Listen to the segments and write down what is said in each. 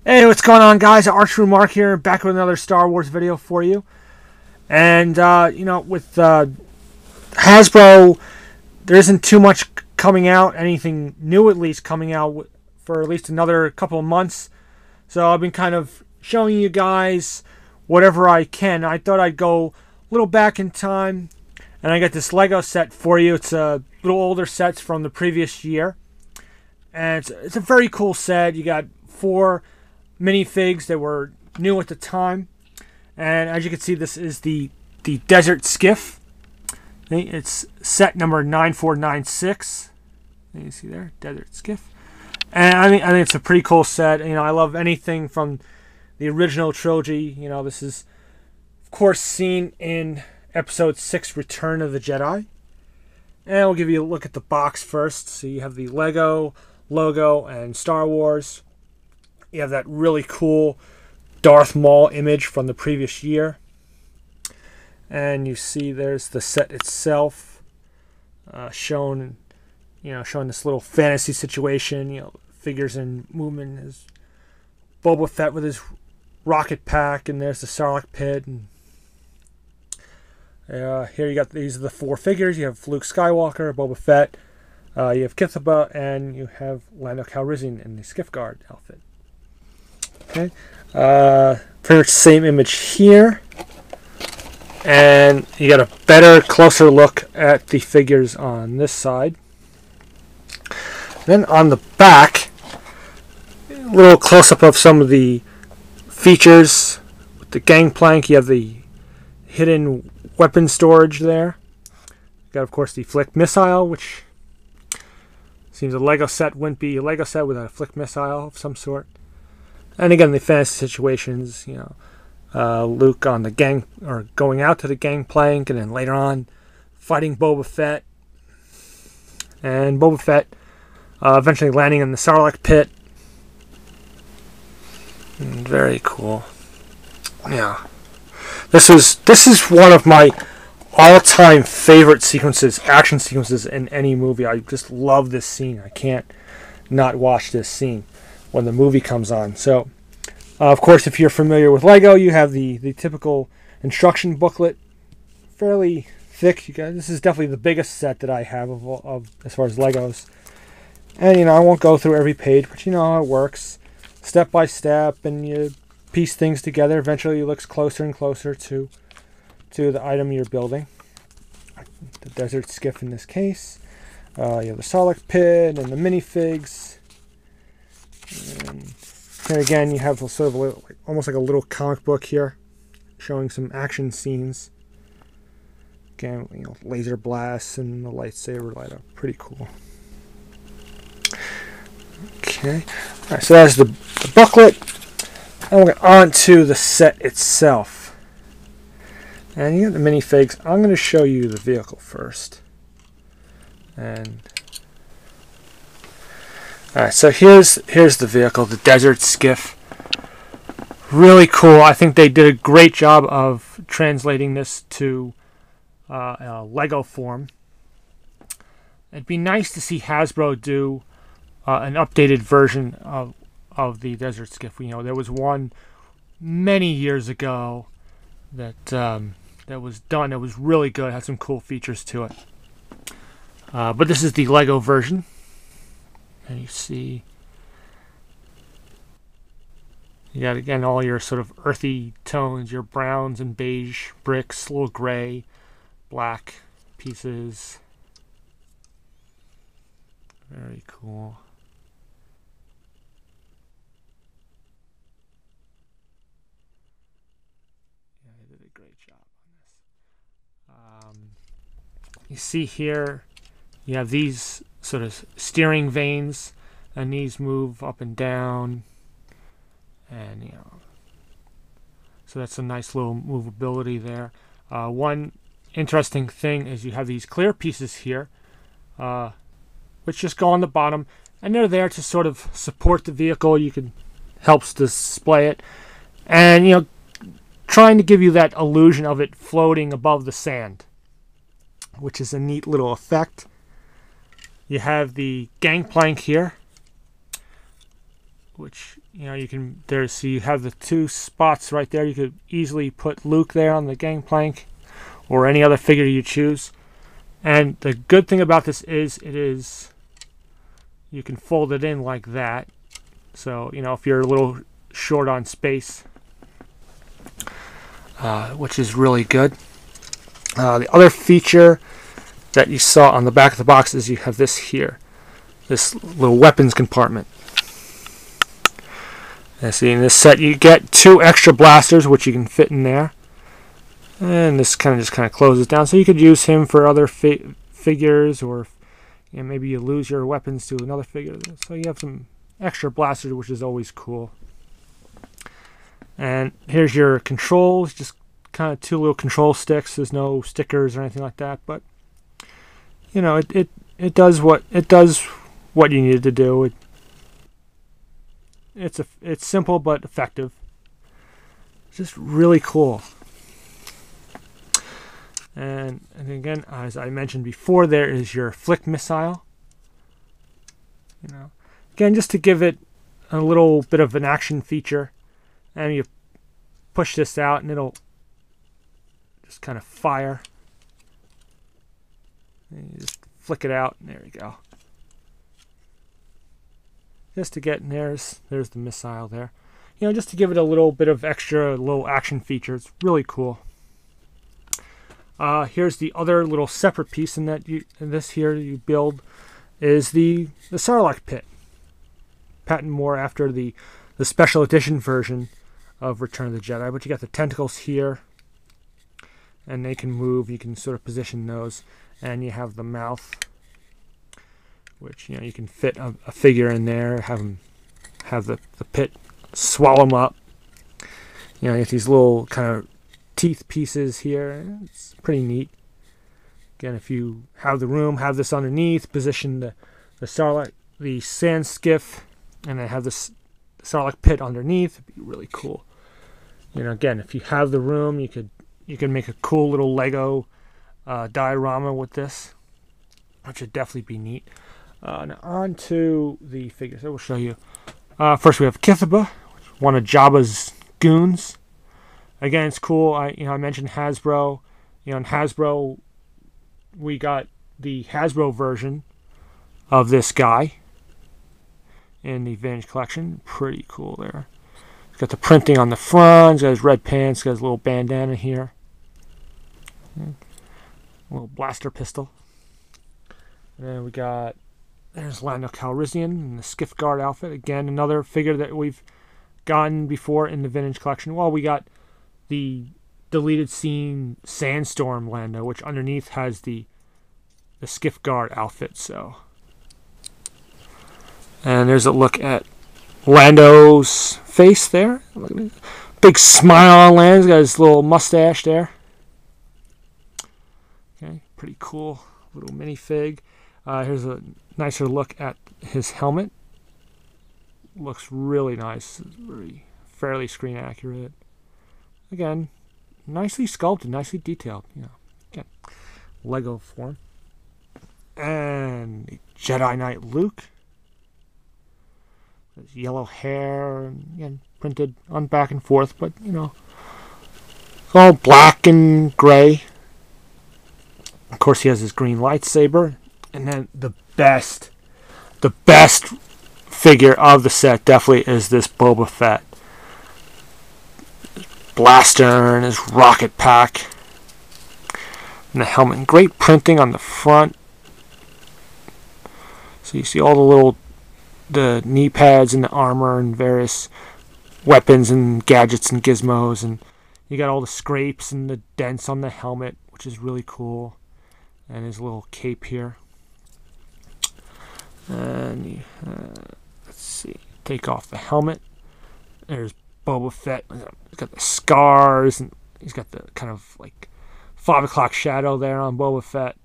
Hey, what's going on, guys? Archer Mark here, back with another Star Wars video for you. And, with Hasbro, there isn't too much coming out, anything new at least coming out for at least another couple of months. So I've been kind of showing you guys whatever I can. I thought I'd go a little back in time, and I got this Lego set for you. It's a little older set from the previous year. And it's a very cool set. You got 4 minifigs that were new at the time, and as you can see, this is the Desert Skiff. It's set number 9496. You see there, Desert Skiff, and I think it's a pretty cool set. I love anything from the original trilogy. This is of course seen in Episode 6, Return of the Jedi, and we'll give you a look at the box first. So you have the Lego logo and Star Wars. You have that really cool Darth Maul image from the previous year. And you see there's the set itself showing this little fantasy situation, figures in movement. Is Boba Fett with his rocket pack, and there's the Sarlacc pit. And here you got, these are the 4 figures. You have Luke Skywalker, Boba Fett, you have Kithaba, and you have Lando Calrissian in the Skiff Guard outfit. Okay, pretty much same image here, and you got a better, closer look at the figures on this side. Then on the back, a little close-up of some of the features. With the gangplank, you have the hidden weapon storage there. You got, of course, the flick missile, which seems a Lego set wouldn't be a Lego set without a flick missile of some sort. And again, the fantasy situations, Luke on the gang, or going out to the gangplank, and then later on fighting Boba Fett. And Boba Fett eventually landing in the Sarlacc pit. Very cool. Yeah. This is one of my all-time favorite sequences, action sequences in any movie. I just love this scene. I can't not watch this scene when the movie comes on. So, of course, if you're familiar with Lego, you have the typical instruction booklet, fairly thick. This is definitely the biggest set that I have of as far as Legos. And I won't go through every page, but you know how it works, step by step, and you piece things together. Eventually, it looks closer and closer to the item you're building. The Desert Skiff in this case. You have the Sarlacc pit and the minifigs. And here again, you have sort of almost like a little comic book here, showing some action scenes. Again, laser blasts and the lightsaber light up. Pretty cool. Okay, all right, so that's the booklet. And we'll get on to the set itself. And you got the minifigs. I'm going to show you the vehicle first. And alright, so here's the vehicle, the Desert Skiff. Really cool. I think they did a great job of translating this to Lego form. It'd be nice to see Hasbro do an updated version of the Desert Skiff. There was one many years ago that was done. It was really good. It had some cool features to it. But this is the Lego version. And you see, you got, again, all your sort of earthy tones, your browns and beige bricks, little gray, black pieces. Very cool. Yeah, they did a great job on this. You see here, you have these sort of steering vanes, and these move up and down, and so that's a nice little movability there. One interesting thing is you have these clear pieces here, which just go on the bottom, and they're there to sort of support the vehicle. You can helps display it, and trying to give you that illusion of it floating above the sand, which is a neat little effect. You have the gangplank here, which, you know, you can, there's, so you have the two spots right there. You could easily put Luke there on the gangplank or any other figure you choose. And the good thing about this is you can fold it in like that. So, you know, if you're a little short on space, which is really good. The other feature that you saw on the back of the box is you have this here, this little weapons compartment. And see, in this set you get 2 extra blasters, which you can fit in there. And this just kind of closes down, so you could use him for other figures, or, you know, maybe you lose your weapons to another figure. So you have some extra blasters, which is always cool. And here's your controls, just kind of 2 little control sticks. There's no stickers or anything like that, but, you know, it does what you need it to do. It's simple but effective. It's just really cool. And again, as I mentioned before, there is your flick missile. You know, again, just to give it a little bit of an action feature, and you push this out, and it'll just kind of fire. And you just flick it out, and there you go. Just to get, and there's the missile there. You know, just to give it a little bit of extra little action feature. It's really cool. Here's the other little separate piece in this here you build is the sarlac pit. Patent more after the special edition version of Return of the Jedi, but you got the tentacles here, and they can move. You can sort of position those, and you have the mouth, which, you know, you can fit a figure in there, have the pit swallow them up. You know, you have these little kind of teeth pieces here. It's pretty neat. Again, if you have the room, have this underneath, position the sarlac, the sand skiff, and then have this sarlac pit underneath. It'd be really cool. You know, again, if you have the room, you can make a cool little Lego diorama with this, which would definitely be neat. Now on to the figures. I will show you. First, we have Kithaba, one of Jabba's goons. Again, it's cool. I mentioned Hasbro. You know, in Hasbro, we got the Hasbro version of this guy in the Vintage Collection. Pretty cool there. He's got the printing on the front. He's got his red pants. He's got his little bandana here. A little blaster pistol. And then we got, there's Lando Calrissian in the Skiff Guard outfit. Again, another figure that we've gotten before in the Vintage Collection. Well, we got the deleted scene Sandstorm Lando, which underneath has the Skiff Guard outfit. So, and there's a look at Lando's face there. Big smile on Lando. He's got his little mustache there. Okay, pretty cool little minifig. Here's a nicer look at his helmet. Looks really nice. It's fairly screen accurate. Again, nicely sculpted, nicely detailed. You know, again, Lego form. And the Jedi Knight Luke. His yellow hair, and again, printed on back and forth, but, you know, it's all black and gray. Of course, he has his green lightsaber. And then the best figure of the set definitely is this Boba Fett. His blaster and his rocket pack. And the helmet. And great printing on the front. So you see all the knee pads and the armor and various weapons and gadgets and gizmos. And you got all the scrapes and the dents on the helmet, which is really cool. And his little cape here. And let's see, take off the helmet. There's Boba Fett. He's got the scars, and he's got the kind of like 5 o'clock shadow there on Boba Fett.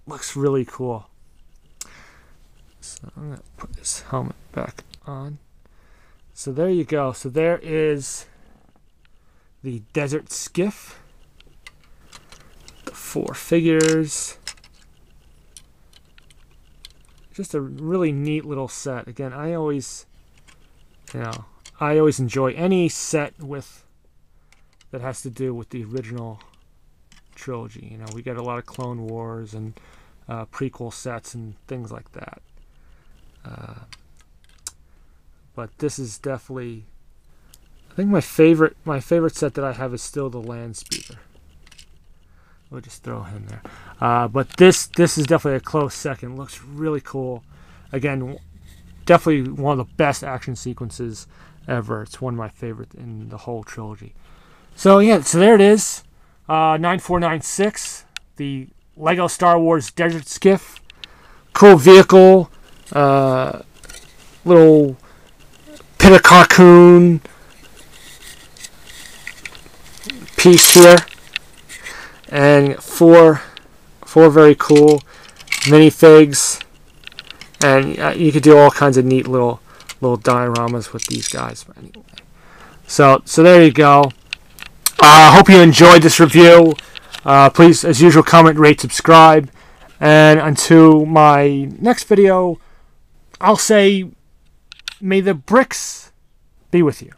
Looks really cool. So I'm gonna put this helmet back on. So there you go. So there is the Desert Skiff. The 4 figures. Just a really neat little set. Again, I always You know, I always enjoy any set that has to do with the original trilogy. You know, we get a lot of Clone Wars and prequel sets and things like that. But this is definitely, I think my favorite set that I have is still the Land Speeder. We'll just throw him there. But this is definitely a close second. Looks really cool. Again, definitely one of the best action sequences ever. It's one of my favorites in the whole trilogy. So yeah, so there it is. 9496, the Lego Star Wars Desert Skiff. Cool vehicle. Little Pitta Cocoon piece here. And four very cool minifigs. And you could do all kinds of neat little dioramas with these guys. But anyway, so there you go. I hope you enjoyed this review. Please, as usual, comment, rate, subscribe. And until my next video, I'll say, may the bricks be with you.